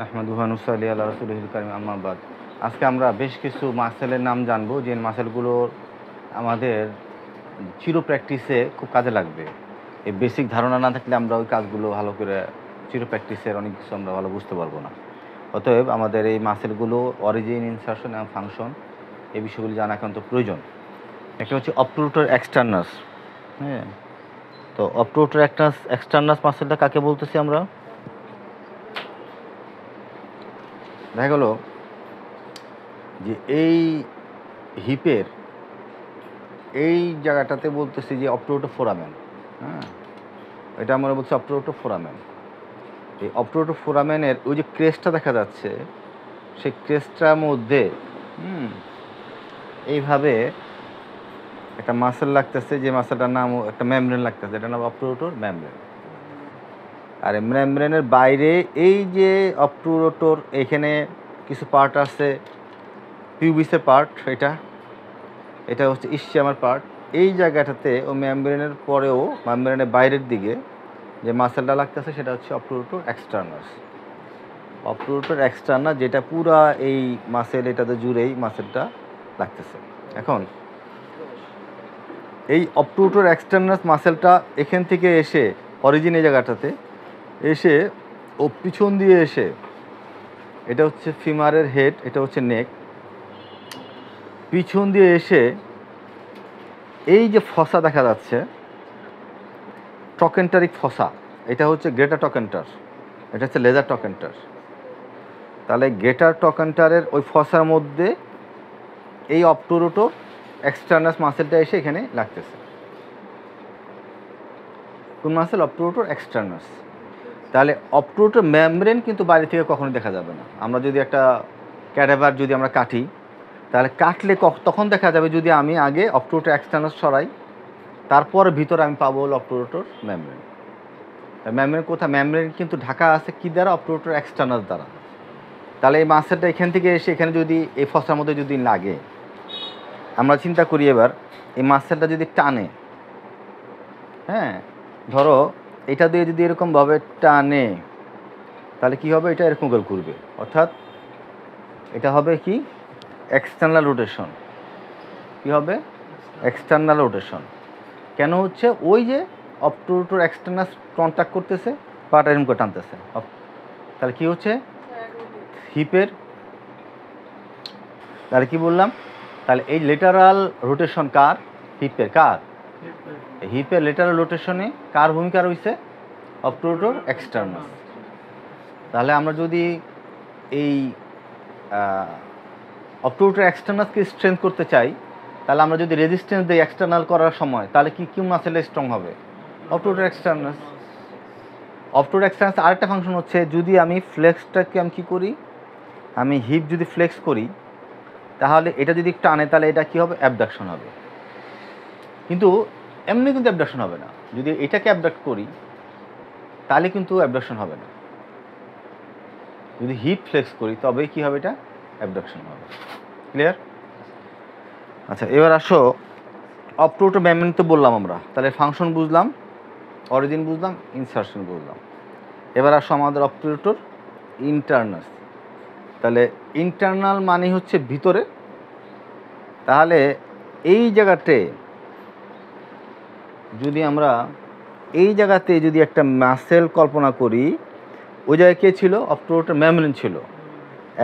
আহমাদুহু ওয়া নুসাল্লি আলা রাসূলিল কারীম আম্মা বাদ। আজকে আমরা বেশ কিছু মাসেলের নাম জানবো, যে মাসেলগুলো আমাদের চিরো প্র্যাকটিসে খুব কাজে লাগবে। এই বেসিক ধারণা না থাকলে আমরা ওই কাজগুলো ভালো করে চিরো প্র্যাকটিসের অনেক কিছু আমরা ভালো বুঝতে পারবো না। অতএব আমাদের এই মাসেলগুলো অরিজিন, ইনসারশন এবং ফাংশন, এই বিষয়গুলি জানা একান্ত প্রয়োজন। একটা হচ্ছে অবট্রুটর এক্সটার্নাস। হ্যাঁ, তো অবট্রুটর এক্সটার্নাস মাসেলটা কাকে বলতেছি আমরা? দেখা গেল যে এই হিপের এই জায়গাটাতে বলতেছি যে অবট্রুটর ফোরামেন। হ্যাঁ, এটা আমরা বলছি অবট্রুটর ফোরামেন। এই অবট্রুটর ফোরামেনের ওই যে ক্রেস্টটা দেখা যাচ্ছে, সেই ক্রেস্টটার মধ্যে এইভাবে একটা মাসেল লাগতেছে, যে মাসেলটার নাম একটা মেমব্রেন লাগতেছে, এটার নাম অবট্রুটর মেমব্রেন। আর এই মেমব্রেনের বাইরে এই যে অবট্রুটর, এখানে কিছু পার্ট আছে, পিউবিসের পার্ট, এটা হচ্ছে ইসচিয়ামের পার্ট। এই জায়গাটাতে ও মেমব্রেনের পরেও মেমব্রেনের বাইরের দিকে যে মাসেলটা লাগতেছে সেটা হচ্ছে অবট্রুটর এক্সটার্নাস। অবট্রুটর এক্সটার্নাস, যেটা পুরা এই মাসেল এটাতে জুড়েই মাসেলটা লাগতেছে। এখন এই অবট্রুটর এক্সটার্নাস মাসেলটা এখান থেকে এসে অরিজিন এই জায়গাটাতে এসে ও পিছন দিয়ে এসে, এটা হচ্ছে ফিমারের হেড, এটা হচ্ছে নেক, পিছন দিয়ে এসে এই যে ফসা দেখা যাচ্ছে টকেন্টারিক ফসা, এটা হচ্ছে গ্রেটার টকেন্টার, এটা হচ্ছে লেজার টকেন্টার। তাহলে গ্রেটার টকেন্টারের ওই ফসার মধ্যে এই অবট্রুটর এক্সটার্নাস মাসেলটা এসে এখানে লাগতেছে। কোন মাসেল? অবট্রুটর এক্সটার্নাস। তাহলে অবট্রুটর মেমব্রেন কিন্তু বাইরে থেকে কখনো দেখা যাবে না। আমরা যদি একটা ক্যাডাভার যদি আমরা কাটি, তাহলে কাটলে তখন দেখা যাবে যদি আমি আগে অবট্রুটর এক্সটার্নাস সরাই, তারপরে ভিতরে আমি পাবো হলো অবট্রুটর মেমব্রেন। মেমব্রেন কোথায়? মেমব্রেন কিন্তু ঢাকা আছে কি দ্বারা? অবট্রুটর এক্সটার্নাস দ্বারা। তাহলে এই মাসেলটা এখান থেকে এসে এখানে যদি এই ফসার মধ্যে যদি লাগে, আমরা চিন্তা করি এবার এই মাসেলটা যদি টানে, হ্যাঁ, ধরো এটা দিয়ে যদি এরকমভাবে টানে, তাহলে কি হবে? এটা এরকম করে ঘুরবে, অর্থাৎ এটা হবে কি? External rotation. কি হবে? External rotation. কেন হচ্ছে? ওই যে অবট্রুটর এক্সটার্নাস কন্ট্যাক্ট করতেছে, পাটা এরকম করে টানতেছে, তাহলে কি হচ্ছে? হিপের, তাহলে কি বললাম? তাহলে এই লেটারাল রোটেশন কার? হিপের। কার? হিপের লেটারাল রোটেশনে কার ভূমিকা রয়েছে? অবট্রুটর এক্সটার্নাস। তাহলে আমরা যদি এই অবট্রুটর এক্সটার্নাসকে স্ট্রেংথ করতে চাই, তাহলে আমরা যদি রেজিস্ট্যান্স দিই এক্সটার্নাল করার সময়, তাহলে কি মাসেলে স্ট্রং হবে? অবট্রুটর এক্সটার্নাস। অবট্রুটর এক্সটার্নাস আরেকটা ফাংশন হচ্ছে, যদি আমি ফ্লেক্সটাকে আমি কী করি, আমি হিপ যদি ফ্লেক্স করি, তাহলে এটা যদি টানে, তাহলে এটা কী হবে? অ্যাবডাকশন হবে। কিন্তু এমনি কিন্তু অ্যাবডাকশন হবে না। যদি এটাকে অ্যাবডাক্ট করি, তাহলে কিন্তু অ্যাবডাকশন হবে না। যদি হিপ ফ্লেক্স করি তবেই কী হবে? এটা অ্যাবডাকশন হবে। ক্লিয়ার? আচ্ছা, এবার আসো অবট্রুটর মেমব্রেন তো বললাম আমরা, তাহলে ফাংশন বুঝলাম, অরিজিন বুঝলাম, ইনসারশন বুঝলাম। এবার আসো আমাদের অবট্রুটর ইন্টারনাস। তাহলে ইন্টারনাল মানে হচ্ছে ভিতরে। তাহলে এই জায়গাতে যদি আমরা এই জায়গাতে যদি একটা মাসেল কল্পনা করি, ওই জায়গায় কে ছিল? অবট্রুটর মেমব্রেন ছিল।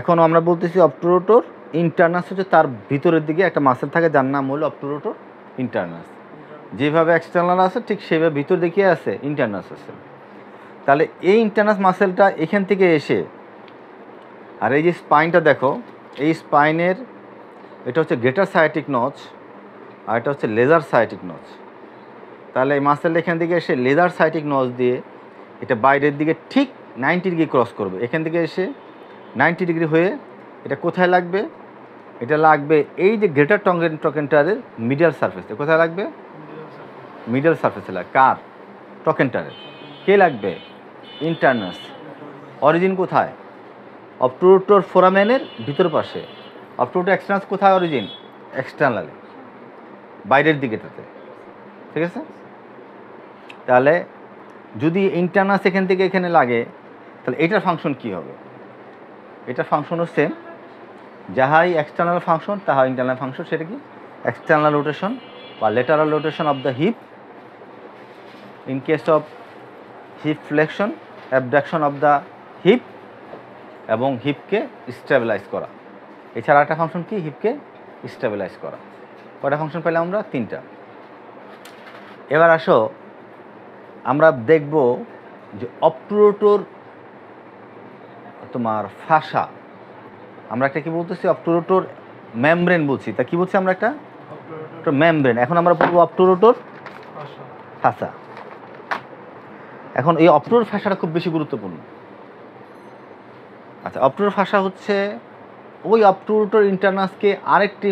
এখন আমরা বলতেছি অবট্রুটর ইন্টারনাস হচ্ছে তার ভিতরের দিকে একটা মাসেল থাকে, যার নাম হলো অবট্রুটর ইন্টারনাস। যেভাবে এক্সটার্নাল আছে ঠিক সেভাবে ভিতর দিকে আছে ইন্টারনাস আছে। তাহলে এই ইন্টারনাস মাসেলটা এখান থেকে এসে, আর এই যে স্পাইনটা দেখো, এই স্পাইনের এটা হচ্ছে গ্রেটার সায়াটিক নচ, আর এটা হচ্ছে লেজার সায়াটিক নচ। তাহলে এই মাসেলটা এখান থেকে এসে লেজার সায়াটিক নচ দিয়ে এটা বাইরের দিকে ঠিক 90 ডিগ্রি ক্রস করবে। এখান থেকে এসে 90 ডিগ্রি হয়ে এটা কোথায় লাগবে? এটা লাগবে এই যে গ্রেটার টকেন্টারের মিডল সারফেসে। কোথায় লাগবে? মিডল সারফেসে লাগবে। কার? টকেন্টারের। কে লাগবে? ইন্টারনাস। অরিজিন কোথায়? অবট্রুটর ফোরামেনের ভিতর পাশে। অবট্রুটর এক্সটার্নাস কোথায়? অরিজিন এক্সটার্নালে, বাইরের দিকেটাতে। ঠিক আছে? তাহলে যদি ইন্টারনাস এখান থেকে এখানে লাগে, তাহলে এটার ফাংশন কি হবে? এটা ফাংশনও সেম, যাহাই এক্সটার্নাল ফাংশন তাহা ইন্টারনাল ফাংশন। সেটা কি? এক্সটার্নাল রোটেশন বা lateral rotation of the hip in case of heap flexion, abduction of the hip এবং হিপকে স্টেবিলাইজ করা। এছাড়া একটা ফাংশন কি? হিপকে স্টেবিলাইজ করা। কয়টা ফাংশন পেলাম আমরা? 3টা। এবার আসো আমরা দেখব যে অবটুরোটর তোমার ফাসা, আমরা একটা কি বলতেছি? অবটুরোটর মেমব্রেন বলছি। তা কি বলছি আমরা? একটা মেমব্রেন। এখন আমরা বলবো অবটুরোটর ফাসা। এখন এই অবটুরোটর ফাসাটা খুব বেশি গুরুত্বপূর্ণ। আচ্ছা, অবটুরোটর ফাসা হচ্ছে ওই অবটুরোটর ইন্টারনাসকে আরেকটি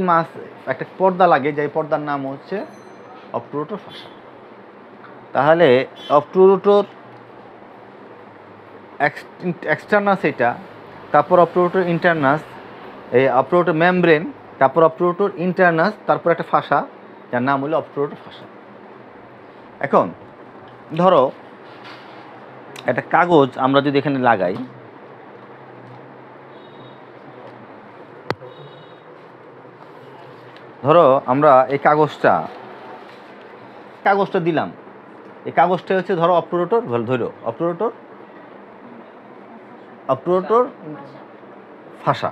একটা পর্দা লাগে, যে পর্দার নাম হচ্ছে অবটুরোটর ফাসা। তাহলে অবটুরোটর এক্সটার্নাস এটা, তারপর অবটুরোটর ইন্টারনাস, এই অবটুরোটর মেমব্রেন, তারপর অবটুরোটর ইন্টারনাস, তারপর একটা ফাসা যার নাম হলো অবটুরোটর ফাসা। এখন ধরো একটা কাগজ আমরা যদি এখানে লাগাই, ধরো আমরা এই কাগজটা দিলাম, এই কাগজটা হচ্ছে ধরো অবটুরোটর, ধরো অবটুরোটর ফাসা।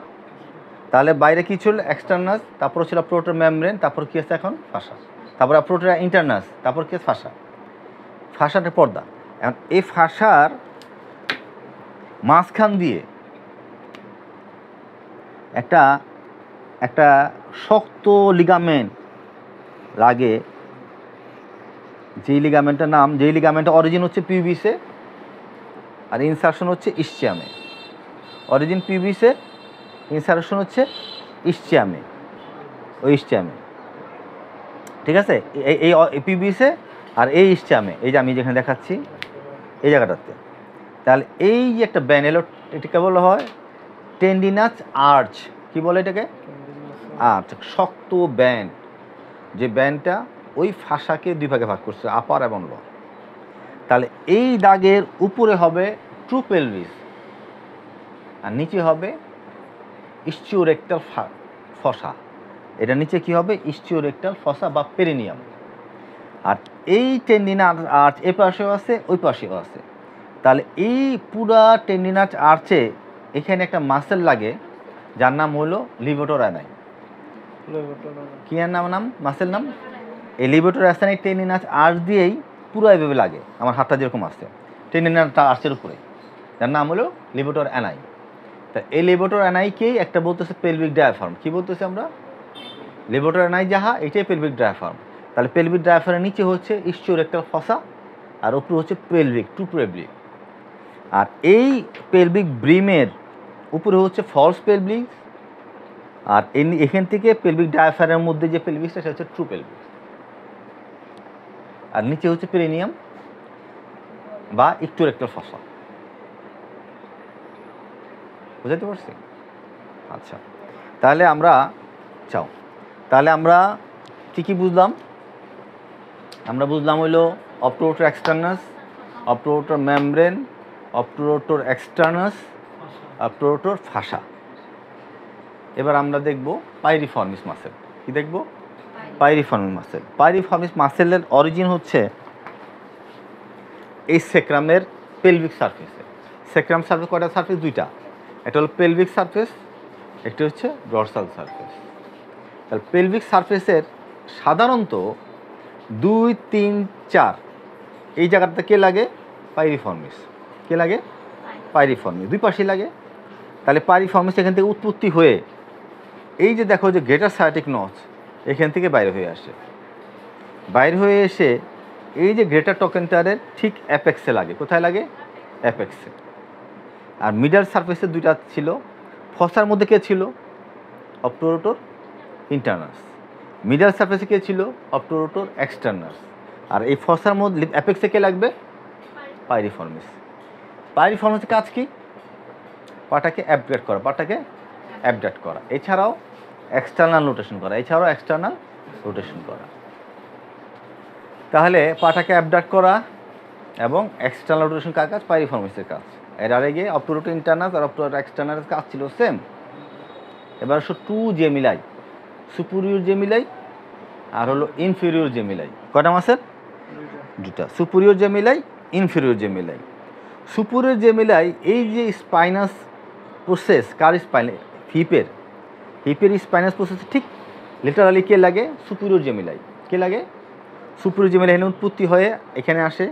তাহলে বাইরে কি ছিল? এক্সটার্নাস, তারপর ছিল অবটুরোটর মেমব্রেন, তারপর কি আছে এখন? ফাসা। তারপর অবটুরোটর ইন্টারনাস, তারপর কি আছে? ফাসা। ফাসাটা পর্দা। এখন এই ফাসার মাঝখান দিয়ে একটা শক্ত লিগামেন্ট লাগে, যেই লিগামেন্টের অরিজিন হচ্ছে পিউবিসে আর ইনসারশন হচ্ছে ইসচিয়ামে। অরিজিন পিউবিসে, ইনসারশন হচ্ছে ইসচিয়ামে, ওই ইসচিয়ামে। ঠিক আছে? এই পিউবিসে আর এই ইসচিয়ামে, এই যে আমি যেখানে দেখাচ্ছি এই জায়গাটাতে। তাহলে এই যে একটা ব্যান্ড এলো, এটাকে বলা হয় টেন্ডিনাস আর্চ। কি বলে এটাকে? আর্চ। শক্ত ব্যান্ড, যে ব্যান্ডটা ওই ফাসাকে দুই ভাগে ভাগ করছে, আপার এবং লোয়ার। তাহলে এই দাগের উপরে হবে ট্রু পেলভিস আর নিচে হবে ইস্চিওরেক্টাল ফসা। এটা নিচে কি হবে? ইস্চিওরেক্টাল ফসা বা পেরিনিয়াম। আর এই টেন্ডিনাস আর্চ এ পাশেও আছে, ওই পাশেও আছে। তাহলে এই পুরা টেন্ডিনাস আর্চে এখানে একটা মাসেল লাগে যার নাম হলো লিভেটর অ্যানাই। কি এর নাম? মাসেল নাম। এই লিভেটর অ্যানাই টেন্ডিনাস আর্চ দিয়েই পুরো এইভাবে লাগে, আমার হাতটা যেরকম আছে টেন্ডিনাস আর্চের উপরে, যার নাম হলো লিভেটর অ্যানাই। তা এই লিভেটর অ্যানাইকেই একটা বলতেছে পেলভিক ডায়াফ্রাম। কি বলতেছে আমরা? লিভেটর অ্যানাই যাহা, এটাই পেলভিক ডায়াফ্রাম। তাহলে পেলভিক ডায়াফ্রামের নিচে হচ্ছে ইস্চিওরেক্টাল ফসা আর উপরে হচ্ছে পেলভিক, ট্রু পেলভিক। আর এই পেলভিক ব্রিমের উপরে হচ্ছে ফলস পেলভিক, আর এখান থেকে পেলভিক ডায়াফ্রামের মধ্যে যে পেলভিকটা সেটা হচ্ছে ট্রু পেলভিক। আর নিচে হচ্ছে পেরিনিয়াম বা ইস্চিওরেক্টাল ফসা। বুঝতে পারছি? আচ্ছা, তাহলে আমরা কি বুঝলাম? আমরা বুঝলাম হইলো অবটুরোটর এক্সটার্নাস, অবটুরোটর মেমব্রেন, অবটুরোটর এক্সটার্নাস, অবটুরোটর ফাসা। এবার আমরা দেখব পাইরিফর্মিস মাসেল। কি দেখব? Piriformis muscle. পাইরিফর্মিস মাসেলের অরিজিন হচ্ছে এই সেক্রামের পেলভিক সারফেসে। সেক্রাম সারফেস কয়টা সারফেস? দুইটা। একটা হলো পেলভিক সারফেস, একটা হচ্ছে ডরসাল সারফেস। তাহলে পেলভিক সারফেসের সাধারণত 2, 3, 4 এই জায়গাটা কে লাগে? পাইরিফর্মিস। কে লাগে? পাইরিফর্মিস। দুই পাশেই লাগে। তাহলে পাইরিফর্মিস এখান থেকে উৎপত্তি হয়ে এই যে দেখো যে গ্রেটার সায়াটিক নচ এখান থেকে বাইরে হয়ে আসে। বাইরে হয়ে এসে এই যে গ্রেটার টকেন্টারের ঠিক অ্যাপেক্সে লাগে। কোথায় লাগে? অ্যাপেক্সে। আর মিডল সারফেসে দুইটা ছিল। ফসার মধ্যে কে ছিল? অবটুরোটর ইন্টারনাস। মিডল সারফেসে কে ছিল? অবটুরোটর এক্সটার্নাস। আর এই ফসার মধ্যে অ্যাপেক্সে কে লাগবে? পাইরিফর্মিস। পাইরিফর্মিসের কাজ কি? পাটাকে অ্যাবডাক্ট করা, এছাড়াও এক্সটার্নাল রোটেশন করা। তাহলে পাটাকে অ্যাবডাক্ট করা এবং এক্সটার্নাল রোটেশন কার কাজ? পাইরিফর্মিসের কাজ। এর আগে অপটোরোটো ইন্টারনাস আর অপটোরোটো এক্সটার্নাস কাজ ছিল সেম। এবার আসো 2 জেমিলাই, সুপিরিয়র জেমিলাই আর হলো ইনফেরিয়র জেমিলাই। কয়টা মাসেল? দুটা, সুপিরিয়র জেমিলাই, ইনফেরিয়র জেমিলাই। সুপিরিয়র জেমিলাই এই যে স্পাইনাস প্রসেস, কার স্পাইন, হিপের স্পাইনাস প্রসেস ঠিক লিটারালি কে লাগে? সুপিরিয়র জেমিলাই। কে লাগে? সুপিরিয়র জেমিলাই। এখানে উৎপত্তি হয়ে এখানে আসে,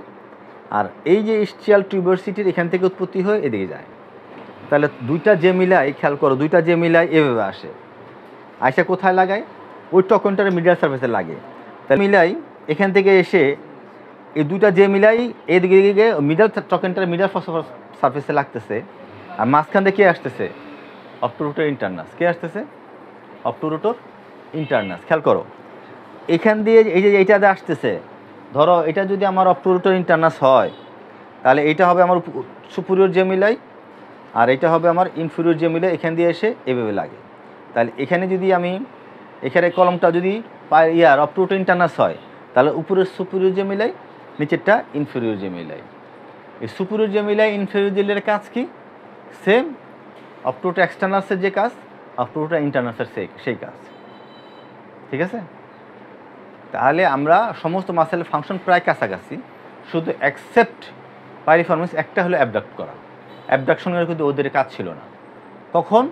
আর এই যে ইস্চিয়াল টিউবারসিটির এখান থেকে উৎপত্তি হয়ে এদিকে যায়। তাহলে দুইটা জেমিলাই, খেয়াল করো, দুইটা জেমিলাই এভাবে আসে, আইসা কোথায় লাগায়? ওই টকনটার মিডিয়াল সার্ফেসে লাগে। তাহলে মিলাই এখান থেকে এসে এই দুইটা জেমিলাই এদিকে গিয়ে মিডাল টকনটার মিডাল সার্ফেসে লাগতেছে, আর মাঝখান থেকে কে আসতেছে? অপটোরোটো ইন্টারনাস। কে আসতেছে? অপটোরোটো ইন্টারনাস। খেয়াল করো, এখান দিয়ে এই যে এইটা আসতেছে, ধরো এটা যদি আমার অপটোরোটো ইন্টারনাস হয়, তাহলে এটা হবে আমার সুপিরিয়র জেমিলাই, আর এটা হবে আমার ইনফেরিয়র জেমিলাই। এখান দিয়ে এসে এভাবে লাগে। তাহলে এখানে যদি আমি এখানে কলমটা যদি অপটোরোটো ইন্টারনাস হয়, তাহলে উপরের সুপিরিয়র জেমিলাই, নিচেরটা ইনফেরিয়র জেমিলাই। এই সুপিরিয়র জেমিলাই ইনফেরিয়র জেমিলাইয়ের কাজ কি? সেম অপটোরোটো এক্সটার্নাসের যে কাজ, অপটোরোটো ইন্টারনাসের সেই কাজ। ঠিক আছে? তাহলে আমরা সমস্ত মাসেলের ফাংশন প্রায় কাছাকাছি, শুধু অ্যাকসেপ্ট পাইরিফর্মিস একটা হলো অ্যাবডাক্ট করা। অ্যাবডাকশনের কিন্তু ওদের কাজ ছিল না। কখন?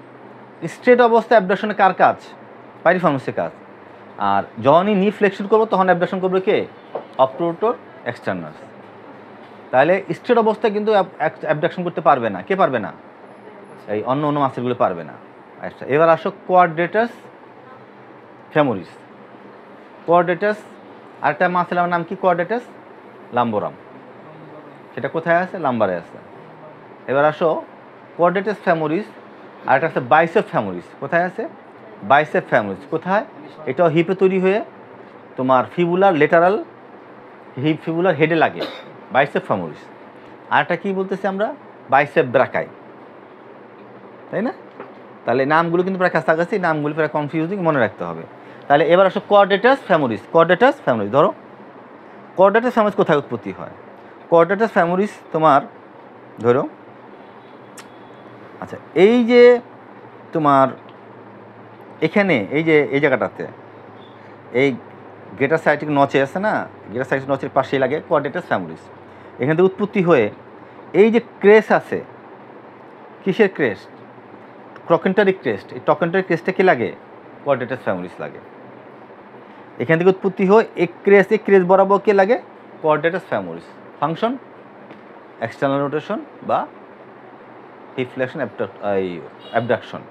স্ট্রেট অবস্থায় অ্যাবডাকশনে কার কাজ? পাইরিফর্মিসের কাজ। আর যখনই নি ফ্লেকশন করবো তখন অ্যাবডাকশন করবে কে? অপটোরোটো এক্সটার্নাস। তাহলে স্ট্রেট অবস্থায় কিন্তু অ্যাবডাকশন করতে পারবে না। কে পারবে না? এই অন্য মাসেলগুলো পারবে না। আচ্ছা, এবার আসো কোয়াড্রেটাস ফেমোরিস। কোয়াড্রেটাস, আরেকটা মাসেলের নাম কি? কোয়াড্রেটাস লাম্বোরাম। সেটা কোথায় আছে? লাম্বারে আছে। এবার আসো কোয়াড্রেটাস ফেমোরিস, আরেকটা আছে বাইসেপ ফেমোরিস। কোথায় আছে? বাইসেপ ফেমোরিস কোথায়? এটাও হিপে তৈরি হয়ে তোমার ফিবুলার লেটারাল হিপ ফিবুলার হেডে লাগে, বাইসেপ ফেমোরিস। আরেকটা কি বলতেছি আমরা? বাইসেপ ব্রাকাই। তাই না? তাহলে নামগুলো কিন্তু প্রায় কাছাকাছি, নামগুলো প্রায় কনফিউজিং, মনে রাখতে হবে। তাহলে এবার আসো কোয়াড্রেটাস ফেমোরিস। কোয়াড্রেটাস ফেমোরিস, ধরো কোয়াড্রেটাস ফেমোরিস কোথায় উৎপত্তি হয়? কোয়াড্রেটাস ফেমোরিস তোমার ধরো, আচ্ছা, এই যে তোমার এখানে এই জায়গাটাতে এই গেটাসাইটিক নচে আছে না, গেটাসাইটিক নচের পাশেই লাগে কোয়াড্রেটাস ফেমোরিস। এখান থেকে উৎপত্তি হয়ে এই যে ক্রেস্ট আছে, কিসের ক্রেস্ট? ট্রকেন্টারিক ক্রেস্ট। এই ট্রকেন্টারিক ক্রেস্টে কি লাগে? কোয়াড্রেটাস ফেমোরিস লাগে। এখান থেকে উৎপত্তি হয় এই ক্রেস্ট বরাবর কে লাগে? কোয়াড্রেটাস ফেমোরিস। ফাংশন এক্সটার্নাল রোটেশন বা রিফ্লেকশন, অ্যাবডাকশন,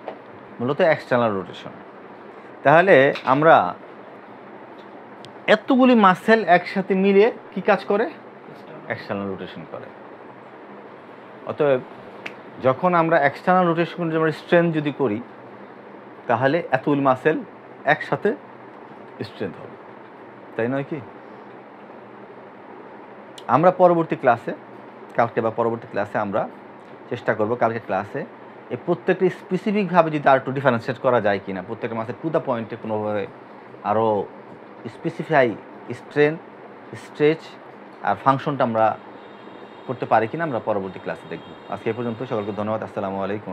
মূলত এক্সটার্নাল রোটেশন। তাহলে আমরা এতগুলি মাসেল একসাথে মিলে কি কাজ করে? এক্সটার্নাল রোটেশন করে। অতএব যখন আমরা এক্সটার্নাল রোটেশন স্ট্রেন্থ যদি করি, তাহলে এতগুলি মাসেল একসাথে স্ট্রেন্থ হবে, তাই নয় কি? আমরা পরবর্তী ক্লাসে, কালকে বা পরবর্তী ক্লাসে আমরা চেষ্টা করব কালকে ক্লাসে এই প্রত্যেকটি স্পেসিফিকভাবে যদি আর একটু ডিফারেন্সিয়েট করা যায় কিনা, প্রত্যেকটা মাসের টু দ্য পয়েন্টে কোনোভাবে আরও স্পেসিফাই স্ট্রেন্থ, স্ট্রেচ আর ফাংশনটা আমরা করতে পারি কিনা, আমরা পরবর্তী ক্লাসে দেখব। আজকে এ পর্যন্ত, সকলকে ধন্যবাদ। আসসালামু আলাইকুম।